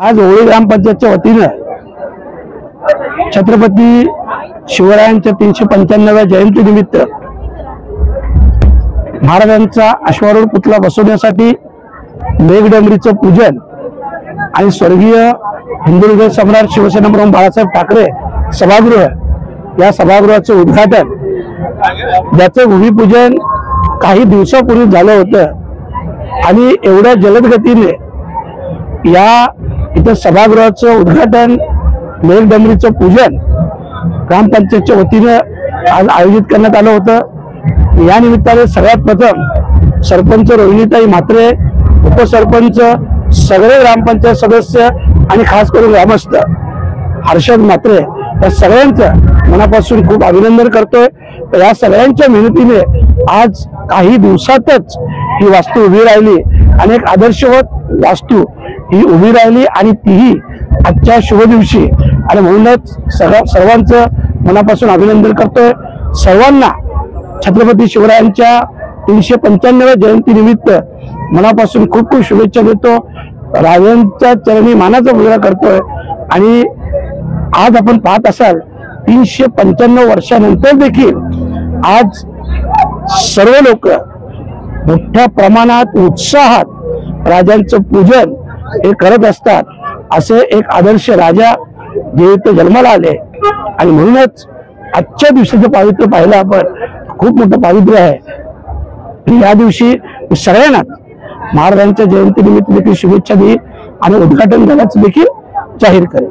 आज होळी ग्रामपंचायतच्या वतीनं छत्रपती शिवरायांच्या 395व्या जयंतीनिमित्त महाराजांचा अश्वारूढ पुतळा बसवण्यासाठी मेघडंबरीचं पूजन आणि स्वर्गीय हिंदू हृदय सम्राट शिवसेना प्रमुख बाळासाहेब ठाकरे सभागृह या सभागृहाचं उद्घाटन ज्याचं भूमिपूजन काही दिवसापूर्वी झालं होतं आणि एवढ्या जलद गतीने या इथं सभागृहाचं उद्घाटन मेघडंबरीचं पूजन ग्रामपंचायतच्या वतीनं आज आयोजित करण्यात आलं होतं। या निमित्ताने सगळ्यात प्रथम सरपंच रोहिणीताई म्हात्रे, उपसरपंच, सगळे ग्रामपंचायत सदस्य आणि खास करून ग्रामस्थ हर्षद म्हात्रे या सगळ्यांचं मनापासून खूप अभिनंदन करतोय। या सगळ्यांच्या मेहनतीने आज काही दिवसातच ही वास्तू उभी राहिली आणि एक आदर्शवत वास्तू ही उभी राहिली आणि तीही आजच्या शुभ दिवशी। आणि म्हणूनच सर्वांचं मनापासून अभिनंदन करतोय। सर्वांना छत्रपती शिवरायांच्या 395व्या जयंतीनिमित्त मनापासून खूप खूप शुभेच्छा देतो। राजांच्या चरणी मानाचा मुजरा करतोय आणि आज आपण पाहत असाल 395 वर्षानंतर देखील आज सर्व लोक मोठ्या प्रमाणात उत्साहात राजांचं पूजन हे करत असतात। असे एक आदर्श राजा जे इथे जन्माला आले आणि म्हणूनच आजच्या दिवसाचं पावित्र्य पाहिलं आपण खूप मोठं पावित्र्य आहे। या दिवशी सगळ्यांना महाराजांच्या जयंतीनिमित्त देखील शुभेच्छा देईल आणि उद्घाटन झाल्याचं देखील जाहीर करेल।